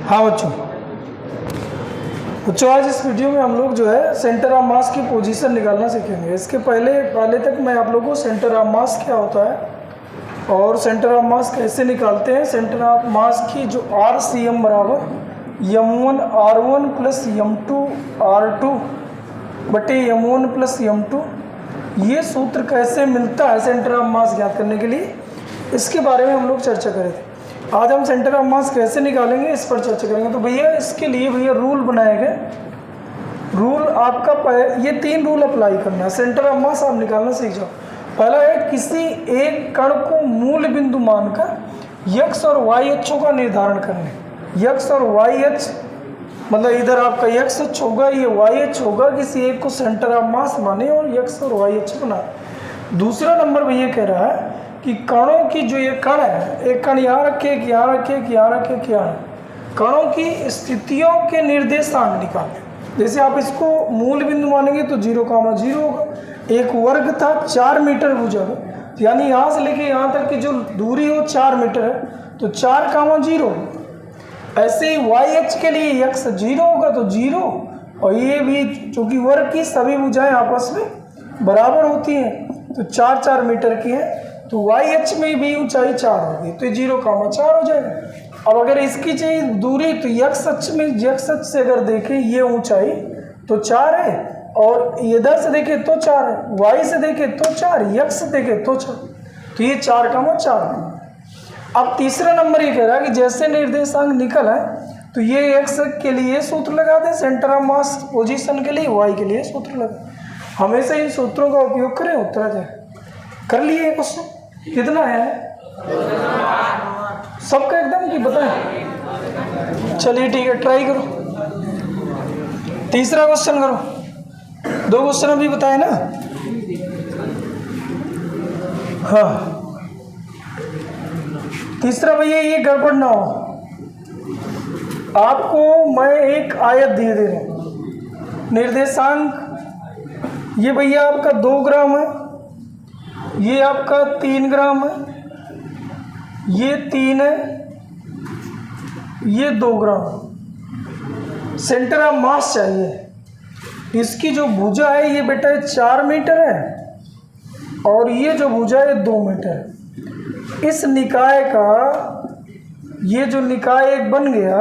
हाँ बच्चों आज इस वीडियो में हम लोग जो है सेंटर ऑफ मास की पोजीशन निकालना सीखेंगे। इसके पहले तक मैं आप लोगों को सेंटर ऑफ मास क्या होता है और सेंटर ऑफ मास कैसे निकालते हैं। सेंटर ऑफ मास की जो RCM बराबर m1 r1 plus m2 r2 बटे m1 प्लस m2, ये सूत्र कैसे मिलता है सेंटर ऑफ मास ज्ञात करने के लिए, इसके बारे में हम लोग चर्चा करें थे। आज हम सेंटर ऑफ मास कैसे निकालेंगे इस पर चर्चा करेंगे। तो भैया इसके लिए रूल बनाए गए। रूल आपका ये 3 रूल अप्लाई करना है। सेंटर ऑफ मास आप निकालना सीख जाओ। पहला है किसी एक कण को मूल बिंदु मानकर x और y अक्षों का निर्धारण करने। x और y अक्ष मतलब इधर आपका x अक्ष होगा, ये y अक्ष होगा। किसी एक को सेंटर ऑफ मास माने और x और y अक्ष बना। दूसरा नंबर भैया कह रहा है कि कणों की जो ये कण है, एक कण यहाँ रखे, एक यहाँ रखे, एक यहाँ रखे, एक यहाँ, कणों की स्थितियों के निर्देशांक निकालें। जैसे आप इसको मूल बिंदु मानेंगे तो 0,0 होगा। एक वर्ग था 4 मीटर भुजा, यानी यहाँ से लेके यहाँ तक की जो दूरी हो 4 मीटर है, तो 4,0 होगा। ऐसे ही y अक्ष के लिए x 0 होगा तो 0, और ये भी चूँकि वर्ग की सभी भुजाएं आपस में बराबर होती हैं तो 4 मीटर की है, तो y अक्ष में भी ऊंचाई 4 होगी तो 0,4 हो जाएगा। अब अगर इसकी चाहिए दूरी तो x अक्ष में, x अक्ष से अगर देखें ये ऊंचाई तो 4 है, और इधर से देखें तो 4 है, y से देखें तो 4, x से देखें तो 4, तो ये 4,4। अब तीसरा नंबर ये कह रहा है कि जैसे निर्देशांक निकल है तो ये x के लिए सूत्र लगा दें, सेंटर ऑफ मास पोजीशन के लिए y के लिए सूत्र लगा। हमेशा इन सूत्रों का उपयोग करें, उत्तर आ जाए। कर लिए क्वेश्चन कितना है सबका एकदम की बताएं। चलिए ठीक है, ट्राई करो। तीसरा क्वेश्चन करो। 2 क्वेश्चन अभी बताए ना। हाँ तीसरा भैया ये गड़बड़ ना हो। आपको मैं एक आयत दे रहा हूँ, निर्देशांक ये भैया आपका 2 ग्राम है, ये आपका 3 ग्राम है, ये 3 है, ये 2 ग्राम। सेंटर ऑफ मास चाहिए। इसकी जो भुजा है ये बेटा 4 मीटर है, और ये जो भुजा है 2 मीटर है। इस निकाय का ये जो निकाय एक बन गया,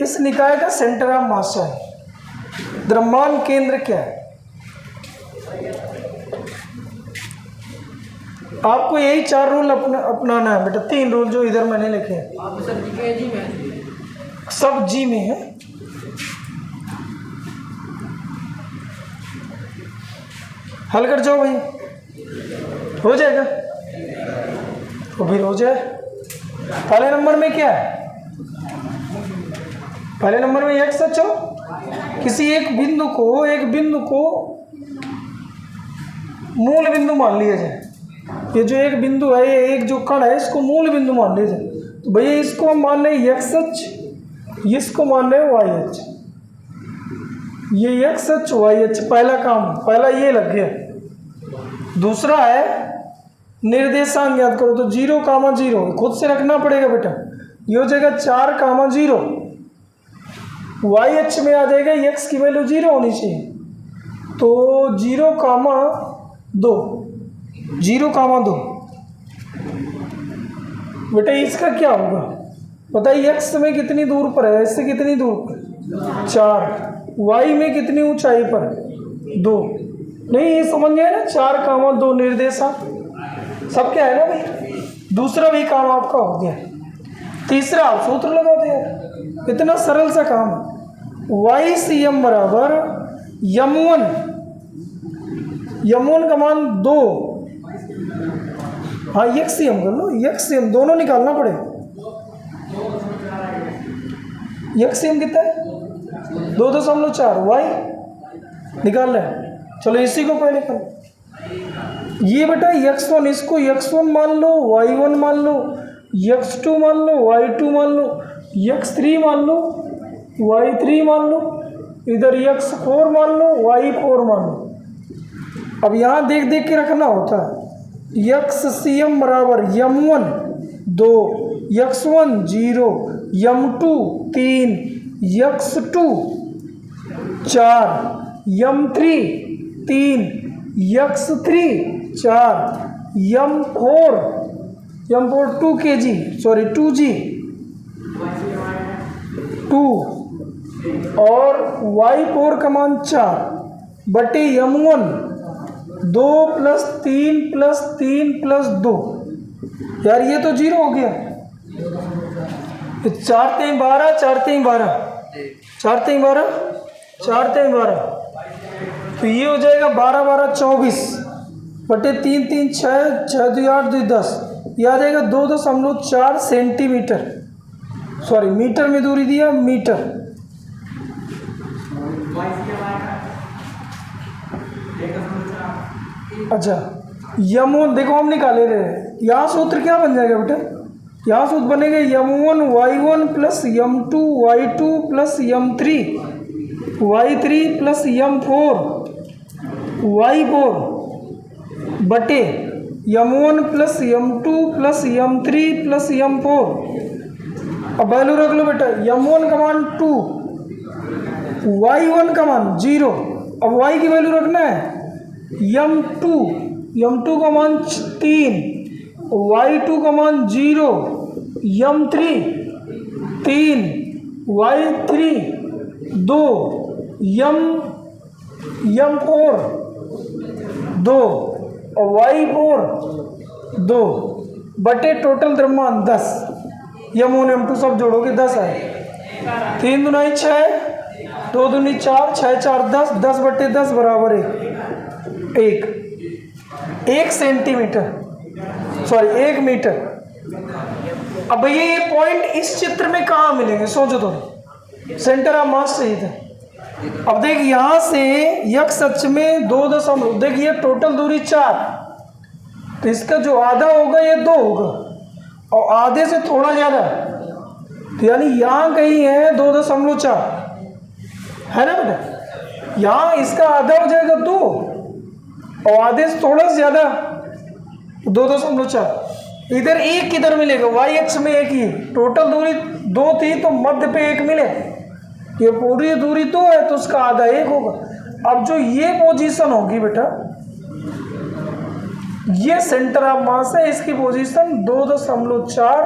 इस निकाय का सेंटर ऑफ मास चाहिए। द्रव्यमान केंद्र क्या है? आपको यही 4 रूल अपनाना है बेटा। 3 रूल जो इधर मैंने लिखे हैं सब जी में है। हल कर जाओ भाई, हो जाएगा तो फिर हो जाए। पहले नंबर में क्या है? पहले नंबर में x अक्ष हो, किसी एक बिंदु को मूल बिंदु मान लिया जाए। ये जो एक बिंदु है, ये एक जो कण है, इसको मूल बिंदु मान लीजिए। तो भैया इसको हम मान रहे हैं x अक्ष, इसको मान रहे हैं y अक्ष। ये x अक्ष y अक्ष, पहला काम, पहला ये लग गया। दूसरा है निर्देशांक याद करो, तो 0,0 खुद से रखना पड़ेगा बेटा। ये हो जाएगा 4,0, y अक्ष में आ जाएगा x की वैल्यू 0 होनी चाहिए, तो 0,2 बेटा। इसका क्या होगा बताइए? x में कितनी दूर पर है, इससे कितनी दूर पर 4, y में कितनी ऊंचाई पर 2। नहीं ये समझ गए ना, 4,2 निर्देशांक सब क्या है ना भाई। दूसरा भी काम आपका हो गया। तीसरा आप सूत्र लगा दिया, इतना सरल सा काम। YCM बराबर m1 का मान 2। हाँ XCM कर लो, XCM दोनों निकालना पड़ेगा। XCM कितना है? 2.4। y निकाल रहे। चलो इसी को पहले निकालो। ये बेटा x1, इसको x1 मान लो, y1 मान लो, x2 मान लो, y2 मान लो, x3 मान लो, y3 मान लो, इधर x4 मान लो, y4 मान लो। अब यहाँ देख देख के रखना होता है। XCM बराबर m1 2, x1 0, m2 3, x2 4, m3 3, x3 4, m4 2 kg sorry 2g 2 और y4 का मान 4 बटे m1 2 + 3 + 3 + 2। यार ये तो 0 हो गया। 4 3 12, 4 3 12, 4 3 12, 4 3 12, तो ये हो जाएगा 12 12 24 बटे 3 3 6, 6 2 8 2 10, ये आ जाएगा 2.4 सेंटीमीटर, सॉरी मीटर में दूरी दिया मीटर। अच्छा m1 देखो हम निकाले रहे, यहाँ सूत्र क्या बन जाएगा बेटा, यहाँ सूत्र बनेगा m1 y1 + m2 y2 + m3 y3 + m4 y4 बटे m1 + m2 + m3 + m4। अब वैल्यू रख लो बेटा, m1 का मान 2, y1 का मान 0, अब y की वैल्यू रखना है m2 का मान 3, y2 का मान 0, m3 3, y3 2, m4 2 और y4 2 बटे टोटल द्रव्यमान 10, m1 m2 सब जोड़ोगे 10 आए, 3 दूनी 6, 2 दूनी 4, 6 4 10, 10 बटे 10 बराबर 1 सेंटीमीटर, सॉरी 1 मीटर। अब भैया ये पॉइंट इस चित्र में कहाँ मिलेंगे, सोचो तो, सेंटर ऑफ मास चाहिए था। अब देख यहाँ से x अक्ष में 2 दशमलव, देखिए टोटल दूरी 4, तो इसका जो आधा होगा ये 2 होगा और आधे से थोड़ा ज़्यादा, तो यानी यहाँ कहीं है 2.4, है ना बेटा, यहाँ इसका आधा हो जाएगा 2 और आधे से थोड़ा सा ज़्यादा 2.4। इधर 1 किधर मिलेगा, y अक्ष में 1 ही, टोटल दूरी 2 थी तो मध्य पे 1 मिले, ये पूरी दूरी 2 है तो उसका आधा 1 होगा। अब जो ये पोजीशन होगी बेटा, ये सेंटर ऑफ मास है, इसकी पोजीशन 2.4,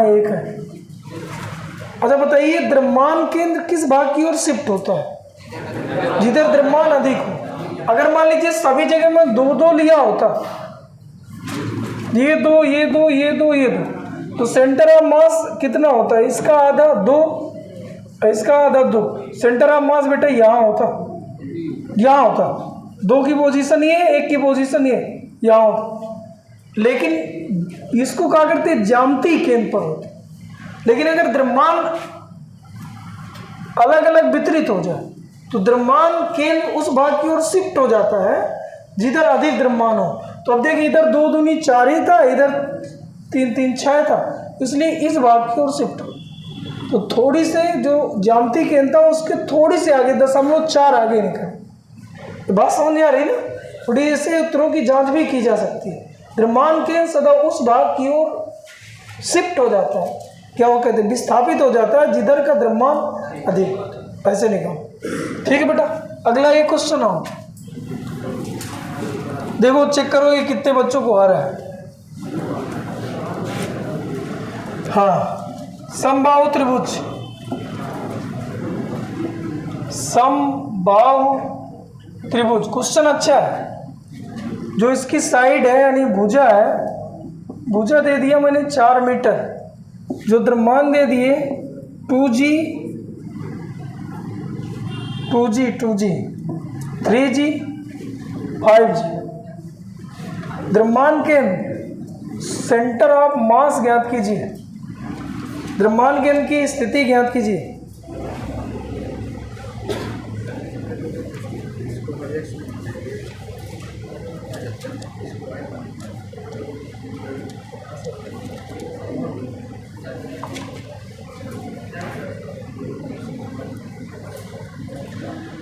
1 है। अच्छा बताइए द्रव्यमान केंद्र किस भाग की ओर शिफ्ट होता है, जिधर द्रव्यमान अधिक हो। अगर मान लीजिए सभी जगह में 2 2 लिया होता, ये 2 ये 2 ये 2 ये 2, तो सेंटर ऑफ मास कितना होता है, इसका आधा 2, इसका आधा 2, सेंटर ऑफ मास बेटा यहाँ होता, यहाँ होता, 2 की पोजीशन ये, 1 की पोजीशन ये, यहाँ होता। लेकिन इसको क्या करते, ज्यामितीय केंद्र पर होते। लेकिन अगर द्रव्यमान अलग अलग वितरित हो जाए तो द्रव्यमान केंद्र उस भाग की ओर शिफ्ट हो जाता है जिधर अधिक द्रव्यमान हो। तो अब देखिए इधर 2 दूनी 4 ही था, इधर 3 3 6 था, इसलिए इस भाग की ओर शिफ्ट हो। तो थोड़ी से जो ज्यामितीय केंद्र था उसके थोड़ी से आगे 0.4 आगे निकले। तो बात समझ आ रही ना, थोड़ी ऐसे उत्तरों की जांच भी की जा सकती है। द्रव्यमान केंद्र सदा उस भाग की ओर शिफ्ट हो जाता है, क्या वो कहते हैं, विस्थापित हो जाता है जिधर का द्रव्यमान अधिक। ऐसे निकालो, ठीक है बेटा। अगला एक क्वेश्चन आओ, देखो चेक करो ये कितने बच्चों को आ रहा है। हाँ, समबाहु त्रिभुज, समबाहु त्रिभुज क्वेश्चन अच्छा है। जो इसकी साइड है यानी भुजा है, भुजा दे दिया मैंने 4 मीटर, जो द्रव्यमान दे दिए 2g 2g 2g 3g 5g। द्रव्यमान केंद्र सेंटर ऑफ मास ज्ञात कीजिए, द्रव्यमान केंद्र की स्थिति ज्ञात कीजिए।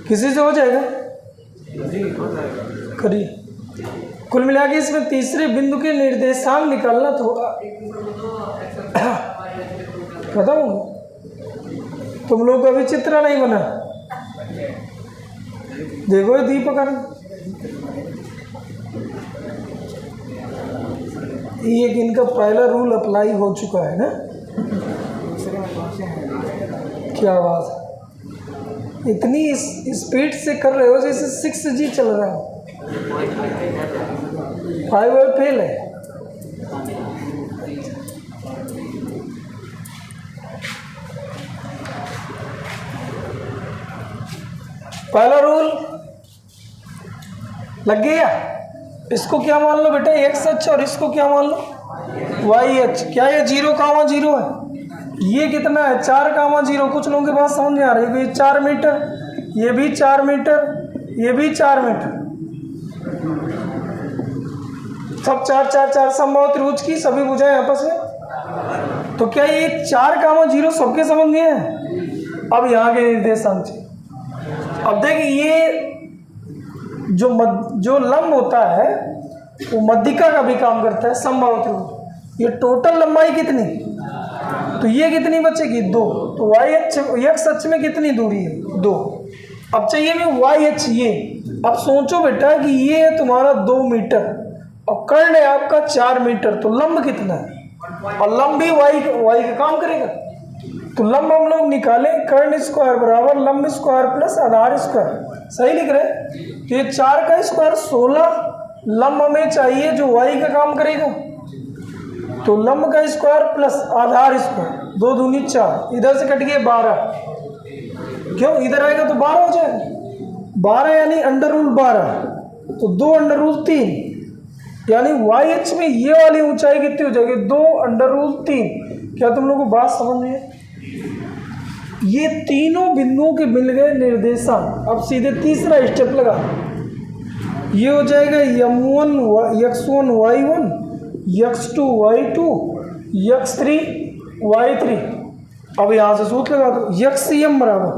किसी से हो जाएगा, करिए। कुल मिला के इसमें तीसरे बिंदु के निर्देशांक निकालना थोड़ा खत्म हो गया। तुम लोग का भी चित्र नहीं बना। देखो ये दीपक, ये इनका पहला रूल अप्लाई हो चुका है ना। क्या बात है, इतनी स्पीड से कर रहे हो जैसे 6G चल रहा है। 5 फेल है। पहला रूल लग गया। इसको क्या मान लो बेटा, एक्स अक्ष, और इसको क्या मान लो, वाई अक्ष। क्या ये 0,0 है? ये कितना है, 4,0। कुछ लोगों के पास समझ में आ रही है, ये 4 मीटर, ये भी 4 मीटर, ये भी 4 मीटर, सब 4 4 4 समबाहु त्रिभुज की सभी भुजाएं आपस में। तो क्या ये 4,0 सबके समझ में है? अब यहाँ के निर्देशांक, अब देखिए ये जो लंब होता है वो मध्यिका का भी काम करता है, समबाहु त्रिभुज। ये टोटल लंबाई कितनी, तो ये कितनी बचेगी, 2। तो वाई अक्ष, एक्स अक्ष में कितनी दूरी है, 2। अब चाहिए मैं वाई अक्ष, ये। अब सोचो बेटा कि ये है तुम्हारा 2 मीटर और कर्ण है आपका 4 मीटर, तो लंब कितना है, और लंब भी वाई का काम करेगा। तो लंब हम लोग निकालें, कर्ण स्क्वायर बराबर लंब स्क्वायर प्लस आधार स्क्वायर। सही लिख रहे हैं। तो ये 4 का स्क्वायर 16, लंब हमें चाहिए जो वाई का काम करेगा। तो लंब का स्क्वायर प्लस आधार स्क्वायर, 2 दूनी 4, इधर से कट गए 12। क्यों, इधर आएगा तो 12 हो जाएगा। 12 यानी अंडर रूल 12, तो 2 अंडर रूल 3, यानी वाई अक्ष में ये वाली ऊंचाई कितनी हो जाएगी, 2 अंडर रूल 3। क्या तुम लोगों को बात समझ में है? ये तीनों बिंदुओं के मिल गए निर्देशांक। अब सीधे तीसरा स्टेप लगा, ये हो जाएगा m1 x1 y1, x2 y2, x3 y3। अब यहाँ से सूत्र लगा दो, xm बराबर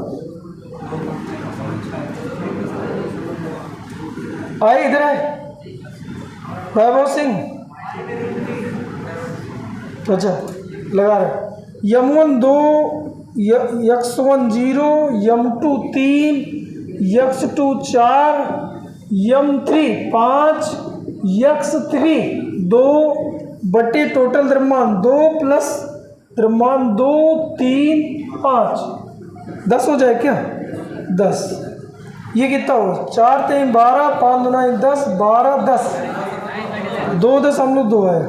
आए, इधर आए वैभव सिंह, अच्छा लगा रहे, m1 2, x1 0, m2 3, x2 4, m3 5, x3 2 बटे टोटल द्रव्यमान 2 प्लस द्रव्यमान 2 3 5, 10 हो जाए क्या, 10। ये कितना हो, 4 3 12, 5 2 10, 12 10, 2.2 है।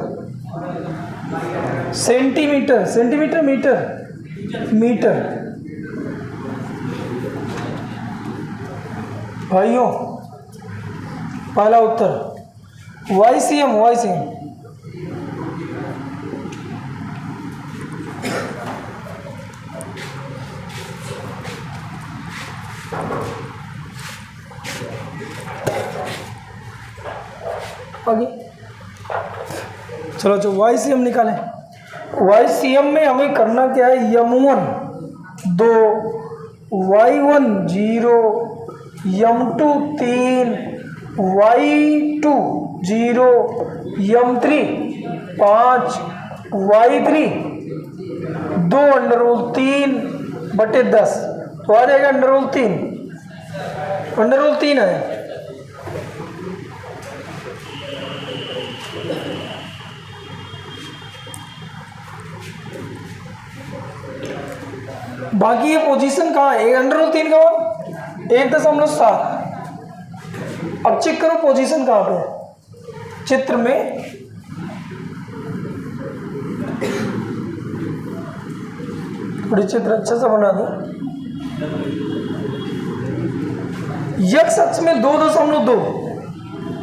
Centimetre, centimetre metre, metre. भाइयों पहला उत्तर YCM, YCM। आगे चलो, जो YCM निकालें। YCM में हमें करना क्या है, m1 2, y1 0, m2 3, y2 0, m3 5, y3 2 under rule 3 बटे 10, तो आ जाएगा अंडर रूल 3, अंडर रूल 3 है। बाकी ये पोजीशन कहाँ है, अंडर रूल 3 का मान 1.7। अब चेक करो पोजीशन कहाँ पे चित्र में, थोड़ी चित्र अच्छा सा बना दो। एक्स अक्ष में 2.2,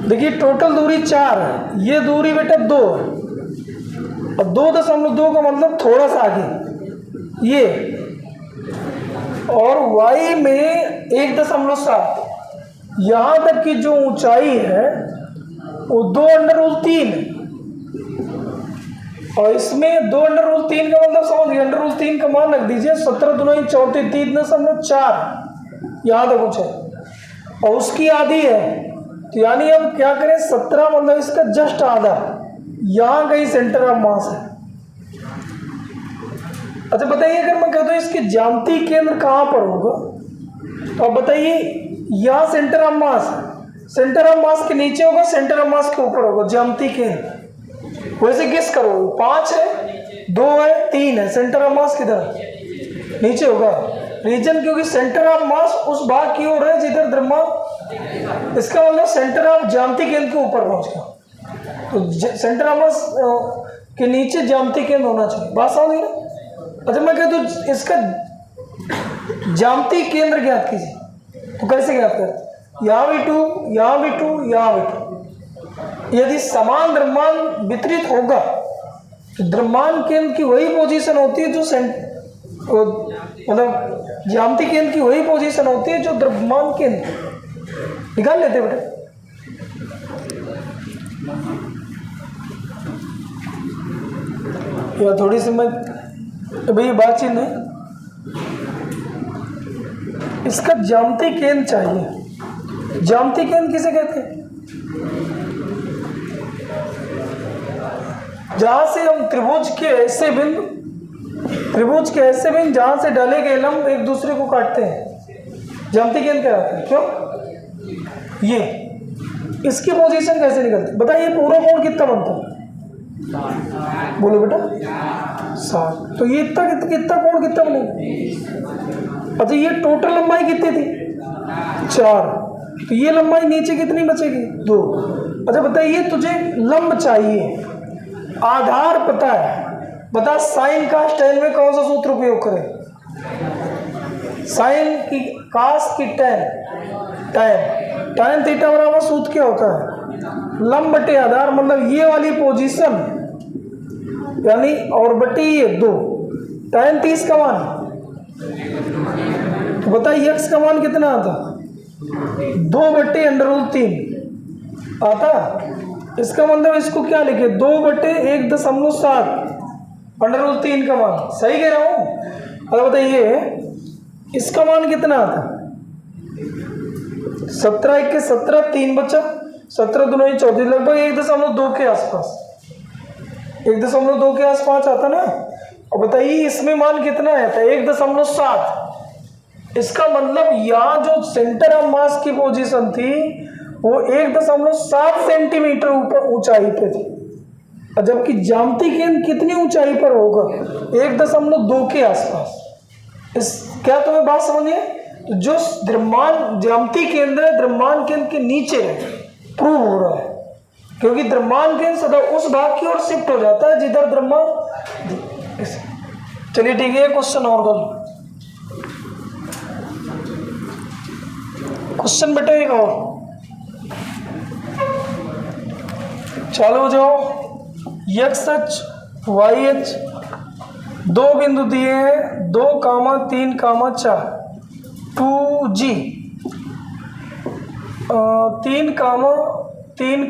देखिए टोटल दूरी 4 है, ये दूरी बेटा 2 है, और 2.2 का मतलब थोड़ा सा आगे ये, और y में 1.7। यहाँ तक की जो ऊंचाई है वो 2 अंडर रूल 3 है, और इसमें 2 अंडर रूल 3 का मतलब समझिए, अंडर रूल 3 का मान रख दीजिए, 17 दूनी 34, 3.4 यहाँ तक ऊंचाई, और उसकी आधी है। तो यानी हम क्या करें, 17 मतलब इसका जस्ट आधा, यहाँ कहीं सेंटर ऑफ मास है। अच्छा बताइए, अगर मैं कहता हूँ इसके ज्यामितीय केंद्र कहाँ पर होगा, तो आप बताइए, यहाँ centre of mass, centre of mass के नीचे होगा, सेंटर ऑफ मास के ऊपर होगा ज्यामितीय केंद्र। वैसे गेस करो, 5 है, 2 है, 3 है, सेंटर ऑफ मास किधर, नीचे होगा। रीजन क्योंकि सेंटर ऑफ मास उस भाग की ओर है जिधर द्रव्यमान, इसका मतलब सेंटर ऑफ ज्यामितीय केंद्र के ऊपर पहुंच गया, तो सेंटर ऑफ मास के नीचे ज्यामितीय केंद्र होना चाहिए। बात समझ गई ना। अच्छा मैं कहता हूँ इसका ज्यामितीय केंद्र ज्ञात कीजिए, तो कैसे ज्ञात करते, यहाँ भी 2, यहाँ भी 2, यहाँ भी 2। यदि समान द्रव्यमान वितरित होगा तो द्रव्यमान केंद्र की वही पोजीशन होती है जो मतलब ज्यामितीय केंद्र की वही पोजीशन होती है जो द्रव्यमान केंद्र। निकाल लेते बेटा। या थोड़ी सी मैं अभी बातचीत नहीं, इसका ज्यामितीय केंद्र चाहिए। ज्यामितीय केंद्र किसे कहते हैं, जहां से हम त्रिभुज के ऐसे बिंदु जहां से डाले गए लंब एक दूसरे को काटते हैं, ज्यामितीय केंद्र कहलाते हैं। क्यों, ये इसकी पोजीशन कैसे निकलती, बताइए पूरा कोण कितना बनता है, बोलो बेटा 60। तो ये कितना कोण कितना बनेगा। अच्छा ये टोटल लंबाई कितनी थी, 4, तो ये लंबाई नीचे कितनी बचेगी, 2। अच्छा बताइए तुझे लंब चाहिए, आधार पता है, बता साइन कास टैन में कौन सा सूत्र उपयोग करें, साइन की कास की टैन थीटा बराबर सूत्र क्या होता है, लंब बटे आधार, मतलब ये वाली पोजीशन यानी और बटे ये 2, टैन 30 का मान, तो बताइए x का मान कितना आता, 2/√3 आता। इसका मतलब इसको क्या लिखे, 2/1.7 √3 का मान, सही कह रहा हूँ। अब बताइए इसका मान कितना आता, 17 1 के 17, 3 बचा, 17 दूनी 34, लगभग 1.2 के आसपास, 1.2 के आसपास आता ना। और बताइए इसमें मान कितना आता है, 1.7। इसका मतलब यहाँ जो सेंटर ऑफ मास की पोजीशन थी वो 1.7 सेंटीमीटर ऊपर ऊंचाई पे थी, और जबकि ज्यामितीय केंद्र कितनी ऊंचाई पर होगा, 1.2 के आसपास। इस क्या तुम्हें बात समझ है, तो जो द्रव्यमान ज्यामितीय केंद्र है द्रव्यमान केंद्र के नीचे है, प्रूव हो रहा है, क्योंकि द्रव्यमान केंद्र सदा उस भाग की ओर शिफ्ट हो जाता है जिधर द्रव्यमान। चलिए ठीक है, क्वेश्चन और कर, क्वेश्चन बेटा एक और चालू हो जाओ। x h y h 2 बिंदु दिए हैं, 2, 3, 4, 2G 3, 3,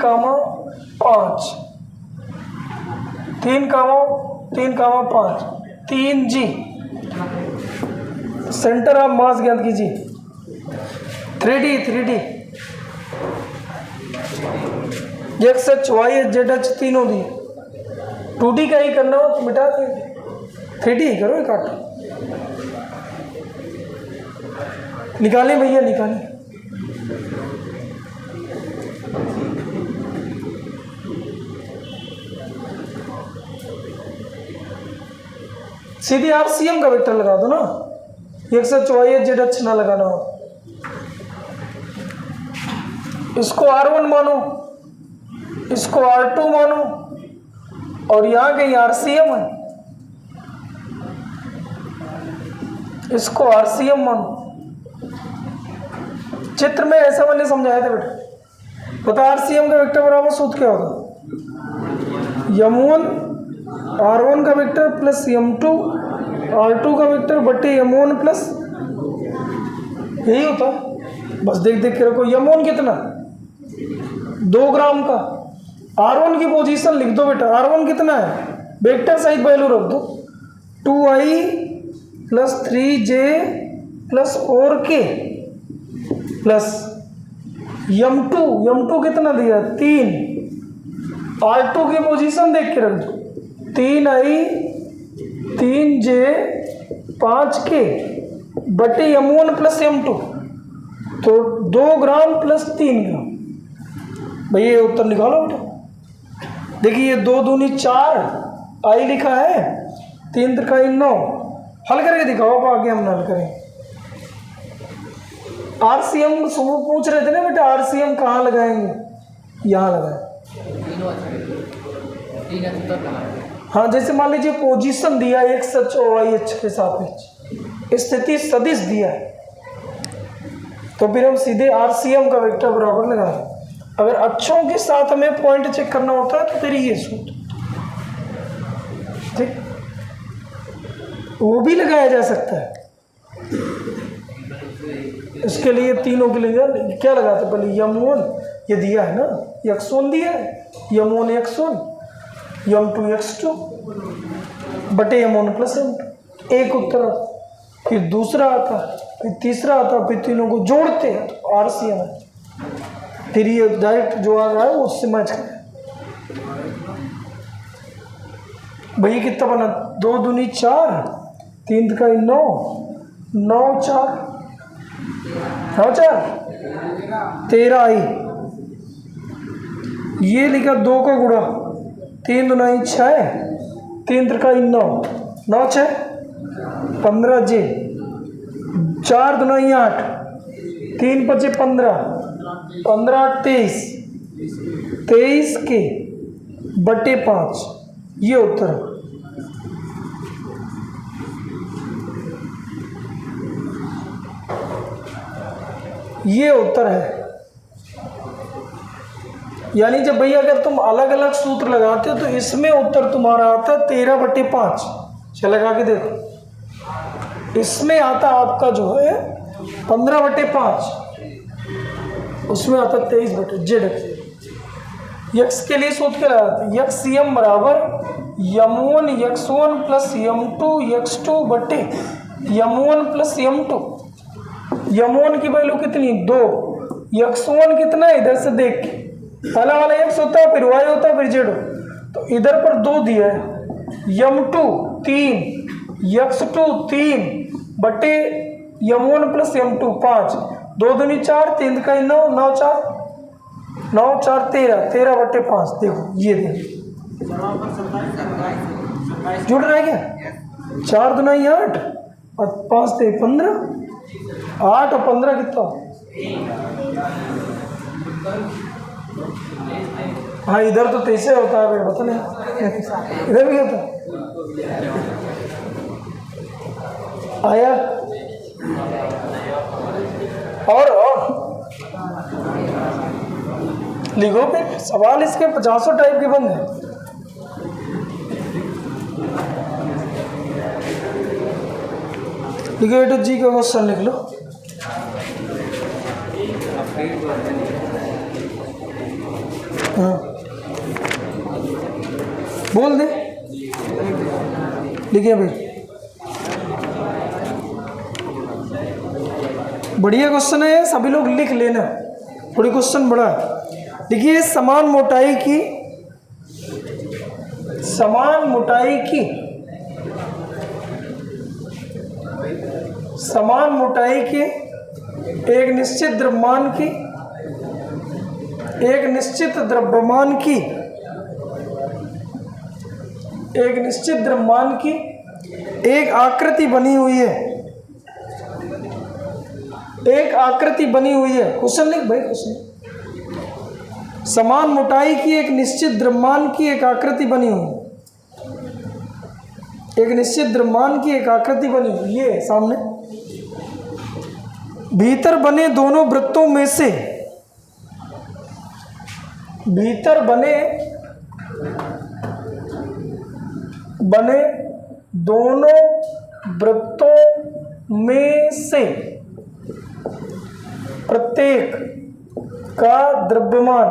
5, 3G centre of mass ज्ञात कीजिए। 3D x h y h z h तीनों दिए, 2D का ही करना हो तो मिटा दे, 3D ही करो, काटो, निकालें भैया निकालें। सीधी RCM का वेक्टर लगा दो ना, x h y h z h ना लगाना हो। इसको R1 मानो, इसको R2 मानो, और यहाँ कहीं RCM है, इसको RCM मानो। चित्र में ऐसा मैंने समझाया था बेटा, पता RCM का वेक्टर बराबर सूत्र क्या होगा, M1 R1 का वेक्टर प्लस M2 R2 का वेक्टर बटे M1 प्लस, यही होता है। बस देख के रखो, M1 कितना, 2 ग्राम का, R1 की पोजीशन लिख दो बेटा, R1 कितना है, वेक्टर सहित वैल्यू रख दो, 2i plus 3j plus 4k plus M2 कितना दिया, 3, R2 की पोजीशन देख के रख दो, 3i 3J 5K बटे M1 प्लस M2, तो 2 ग्राम प्लस 3 ग्राम। भैया ये उत्तर निकालो बेटा। देखिए 2 दूनी 4 आई लिखा है, 3 त्रिकाई 9। हल करके दिखाओ, अब आगे हम हल करें। RCM सुबह पूछ रहे थे ना बेटा, RCM कहाँ लगाएंगे? यहाँ लगाए। हाँ, जैसे मान लीजिए पोजीशन दिया x अक्ष और y अक्ष के सापेक्ष, स्थिति सदिश दिया है, तो फिर हम सीधे RCM का वेक्टर बराबर लगा दें। अगर अक्षों के साथ हमें पॉइंट चेक करना होता है तो फिर ये सूत्र, ठीक, वो भी लगाया जा सकता है। इसके लिए तीनों के लिए क्या लगाते, पहले M1 ये दिया है ना, x1 दिया है, M1 x1 M2 x2 बटे M1 प्लस M2, एक उत्तर आता, फिर दूसरा आता, फिर तीसरा आता, फिर तीनों को जोड़ते हैं तो RCM है। फिर ये डायरेक्ट जो आ रहा है वो उससे मैच करें। भैया कितना बना, 2 दूनी 4, 3 त्रिकाई 9, 9 4 13 आई। ये लिखा 2 का गुणा, 3 दुनाई 6, 3 त्रिकाई 9, 9 6 15J, 4 दुनाई 8, 3 5 15, 15 8 23, 23K बटे 5, ये उत्तर है। ये उत्तर है। यानी जब भैया अगर तुम अलग अलग सूत्र लगाते हो तो इसमें उत्तर तुम्हारा आता है 13 बटे 5। चल लगा के देखो, इसमें आता आपका जो है 15 बटे 5, उसमें आता 23 बटे जेड। यक्स के लिए सूत्र क्या लगाते, यक्स एम बराबर M1 x1 plus M2 x2 बटे M1 प्लस M2। M1 की वैल्यू कितनी, 2, x1 कितना है इधर से देख के, पहला वाला x होता है, फिर y होता है, फिर z, तो इधर पर 2 दिया है, M2 3, x2 3 बटे M1 प्लस M2 5, 2 दूनी 4, 3 त्रिकाई 9, 9 4 9 4 13, 13 बटे 5। देखो ये देखो जुड़ रहा है क्या, 4 दुनाई 8 और 5 थे 15, 8 और 15 कितना, हाँ इधर तो 23 होता है, पता नहीं इधर भी होता आया। और लिखो फिर सवाल, इसके 50 टाइप के बन गए। लिखो बेटा जी का क्वेश्चन लिख लो। हाँ बोल दे, लिखिए भाई, बढ़िया क्वेश्चन है, सभी लोग लिख लेना, थोड़ी क्वेश्चन बड़ा है। देखिए समान मोटाई की एक निश्चित द्रव्यमान की एक आकृति बनी हुई है, क्वेश्चन लिख भाई क्वेश्चन। समान मोटाई की एक निश्चित द्रव्यमान की एक आकृति बनी हुई, ये सामने भीतर बने दोनों वृत्तों में से प्रत्येक का द्रव्यमान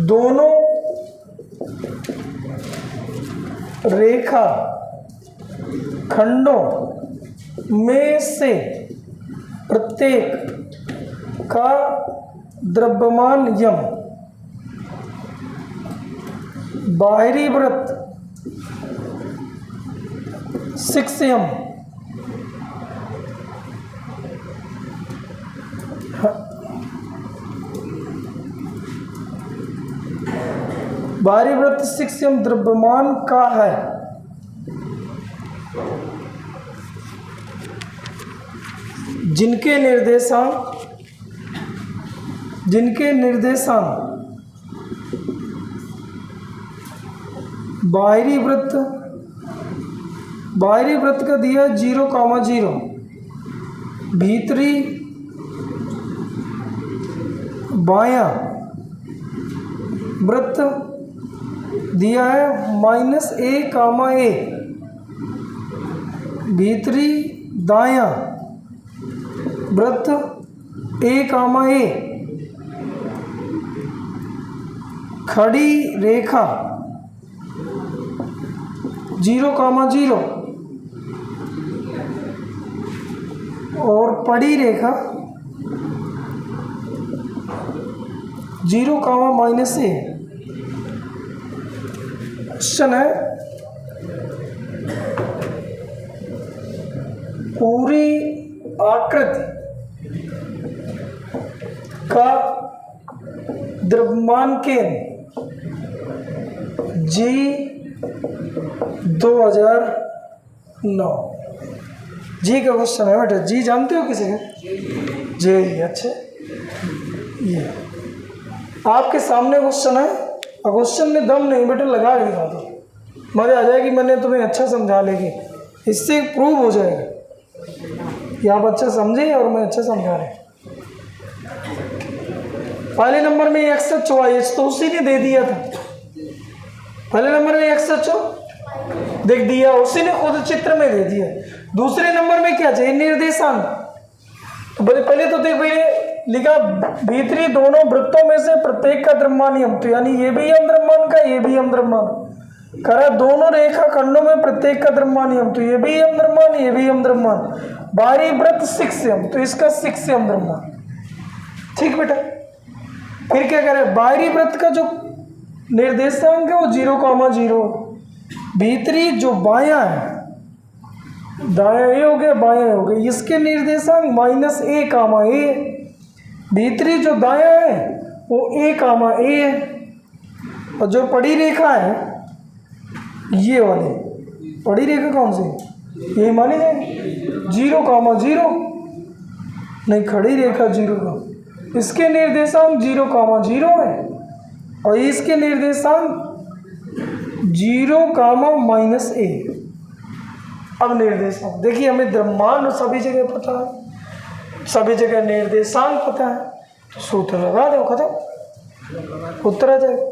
दोनों रेखा खंडों में से प्रत्येक का द्रव्यमान यम, बाहरी वृत्त 6m, बाहरी वृत्त 6m द्रव्यमान का है। जिनके निर्देशांक बाहरी वृत्त का दिया 0,0, भीतरी बायां वृत्त दिया है -a,a, भीतरी दायां वृत्त a,a, खड़ी रेखा 0,0 और पड़ी रेखा 0,-a। क्वेश्चन है पूरी आकृति का द्रव्यमान केंद्र G 2009। जी का क्वेश्चन है बेटा। जी जानते हो किसी का? जी अच्छे। ये आपके सामने क्वेश्चन है और क्वेश्चन में दम नहीं बेटा, लगा के दिखा दो, मजा आ जाएगी। मैंने तुम्हें अच्छा समझा लेगी, इससे प्रूव हो जाएगा कि आप अच्छा समझे और मैं अच्छा समझा रहे। पहले नंबर में एक्स एच वाई एच तो उसी ने दे दिया था। पहले नंबर में एक्स एच देख दिया, उसी ने खुद चित्र में दे दिया। दूसरे नंबर में क्या चाहिए? निर्देशांक। तो पहले तो देख भैया लिखा भीतरी दोनों वृत्तों में से प्रत्येक का द्रव्यमान यम, तो यानी ये भी यम द्रव्यमान का, ये भी यम द्रव्यमान करा। दोनों रेखा खंडों में प्रत्येक का द्रव्यमान यम, तो ये भी यम द्रव्यमान, ये भी यम द्रव्यमान। बाहरी वृत्त 6m, तो इसका 6m द्रव्यमान। ठीक बेटा। फिर क्या करें? बाहरी वृत्त का जो निर्देशांक है वो 0,0, भीतरी जो बायां है, दायां ये हो गया, बायां हो गया, इसके निर्देशांक -a,a, भीतरी जो दायां है वो a,a है, और जो पड़ी रेखा है ये वाली पड़ी रेखा कौन सी? ये मानी जाए 0,0, नहीं खड़ी रेखा 0 का, इसके निर्देशांक 0,0 है और इसके निर्देशांक 0,-a। अब निर्देशांक देखिए, हमें द्रव्यमान सभी जगह पता है, सभी जगह निर्देशांक पता है, तो सूत्र लगा दो, खत्म, उत्तर आ जाएगा।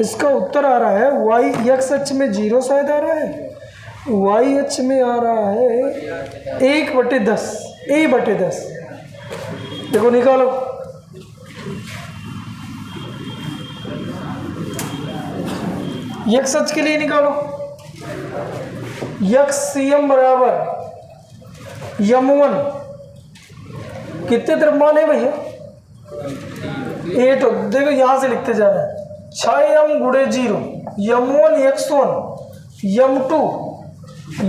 इसका उत्तर आ रहा है वाई एक्स अक्ष में 0 शायद आ रहा है, वाई अक्ष में आ रहा है 1/10, a/10। देखो निकालो, एक्स अक्ष के लिए निकालो। यम बराबर यम1 कितने द्रव्यमान है भैया? 8। देखो यहां से लिखते जा रहे हैं 6m गुणे 0, यम1 x1, यम2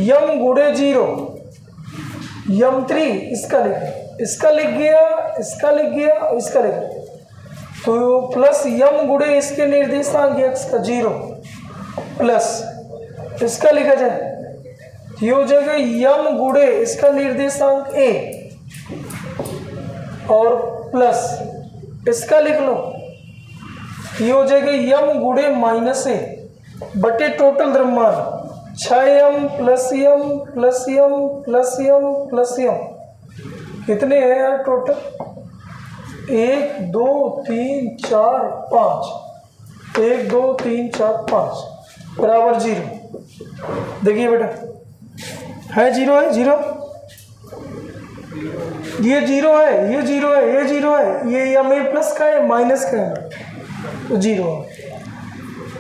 यम गुणे 0, यम3 इसका लिख गया, इसका लिख गया और इसका लिख गया, तो प्लस यम गुणे इसके निर्देशांक x का 0 प्लस इसका लिखा जाए, ये हो जाएगा यम गुणे इसका निर्देशांक a और प्लस इसका लिख लो, ये हो जाएगा यम गुणे -a बटे टोटल द्रव्यमान 6m प्लस यम प्लस यम प्लस यम प्लस यम। कितने हैं यार टोटल? 1 2 3 4 5, 1 2 3 4 5 बराबर 0। देखिए बेटा है 0, है 0, ये 0 है, ये 0 है, ये 0 है, ये यम ए प्लस का है माइनस का है, तो 0 है।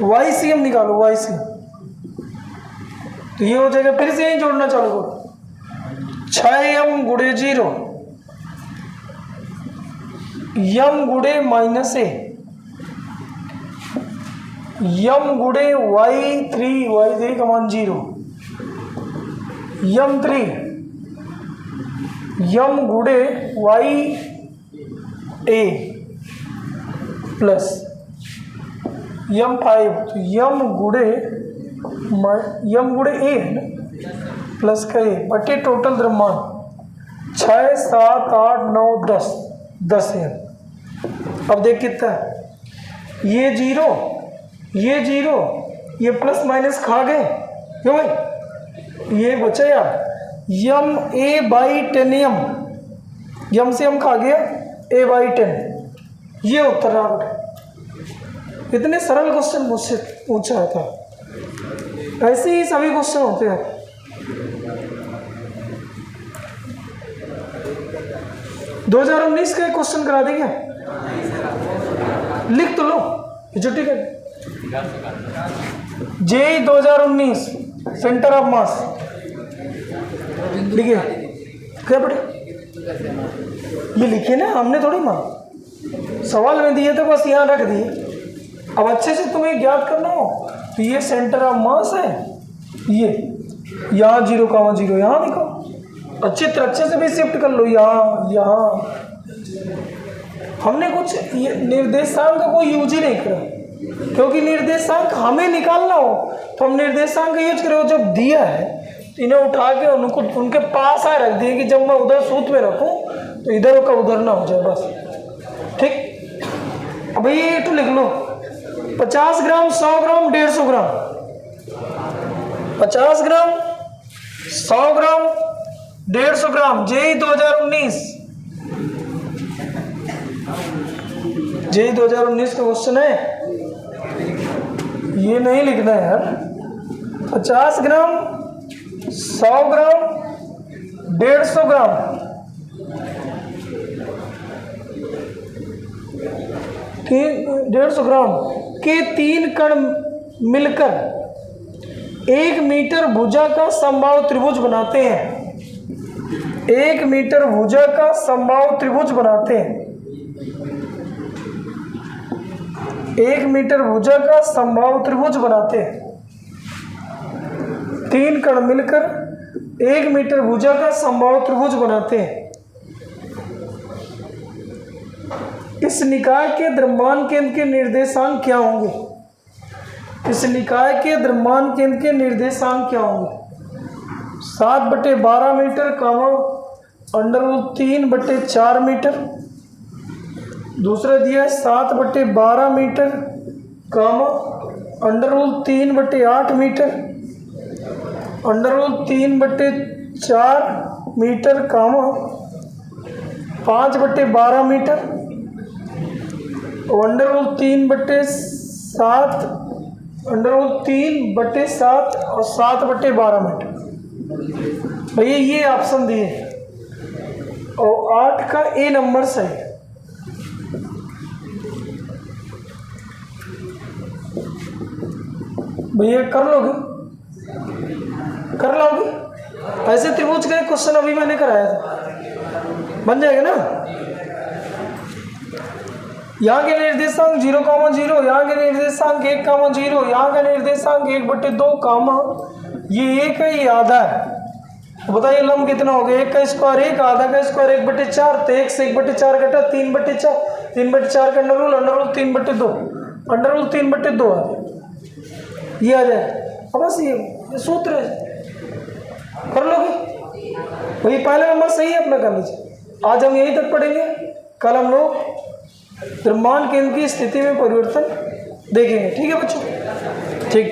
वाई सी एम निकालो, वाई सी, तो ये हो जाएगा, फिर से यही जोड़ना चालू करो, 6m गुड़े 0, m गुड़े -a, m गुड़े y3 का मान 0, m3 m गुड़े ya प्लस m5, तो m गुड़े a है ना, प्लस का a बटे टोटल द्रव्यमान 6, 7, 8, 9, 10 है। अब देख कितना है, ये 0 ये प्लस माइनस खा गए क्यों भाई, ये बचा यार m a/10m, m से हम खा गया a/10, ये उत्तर रहा बेटा। इतने सरल क्वेश्चन मुझसे पूछा था, ऐसे ही सभी क्वेश्चन होते हैं। दो 2019 का क्वेश्चन करा देंगे, लिख तो लो छुट्टी कर। जेई 2019 सेंटर ऑफ मास लिखिए, क्या पढ़े ये लिखिए ना, हमने थोड़ी मार सवाल में दिए तो बस यहाँ रख दिए। अब अच्छे से तुम्हें ज्ञात करना हो तो ये सेंटर ऑफ मास है, ये यहाँ 0,0 यहाँ लिखो, अच्छे से भी शिफ्ट कर लो यहाँ। हमने कुछ निर्देशांक का कोई यूज ही नहीं करा, क्योंकि निर्देशांक हमें निकालना हो तो हम निर्देशांक का यूज करें। जब दिया है तो इन्हें उठा के उनके पास आ रख दिए कि जब मैं उधर सूत्र में रखूं तो इधर का उधर ना हो जाए बस, ठीक। अब ये तो लिख लो 50 ग्राम, 100 ग्राम, 150 ग्राम, 50 ग्राम, 100 ग्राम, 150 ग्राम। जेई 2019 का क्वेश्चन है, ये नहीं लिखना है यार। 50 ग्राम, 100 ग्राम, 150 ग्राम, के 150 ग्राम के 3 कण मिलकर 1 मीटर भुजा का समबाहु त्रिभुज बनाते हैं। 1 मीटर भुजा का समबाहु त्रिभुज बनाते हैं। 1 मीटर भुजा का समबाहु त्रिभुज बनाते हैं। 3 कण मिलकर 1 मीटर भुजा का समबाहु त्रिभुज बनाते हैं। इस निकाय के द्रव्यमान केंद्र के निर्देशांक क्या होंगे? इस निकाय के द्रव्यमान केंद्र के निर्देशांक क्या होंगे? 7/12 मीटर कामा √3/4 मीटर। दूसरा दिया है 7/12 मीटर कामा √3/8 मीटर, √3/4 मीटर कामा 5/12 मीटर, √3/7 और 7/12 मीटर। भैया ये ऑप्शन दिए और 8 का ए नंबर सही है। भैया कर लोगे? कर लोगे? ऐसे त्रिभुज का क्वेश्चन अभी मैंने कराया था, बन जाएगा ना। यहाँ के निर्देशांक 0,0, यहाँ के निर्देशांक 1,0, यहाँ का निर्देशांक 1/2 कामा, ये 1 है, ये आधा है। तो बताइए लंब कितना हो गया? 1 का स्क्वायर 1, आधा का स्क्वायर 1/4, तो 1 से 1/4 घटा 3/4, 3/4 का √3/2 आ जाए, ये आ जाए। अब बस ये सूत्र है, कर लोगे भाई? पहला नंबर सही है, अपना कर लीजिए। आज हम यहीं तक पढ़ेंगे, कल हम लोग द्रव्यमान केंद्र की स्थिति में परिवर्तन देखेंगे। ठीक है बच्चों? ठीक।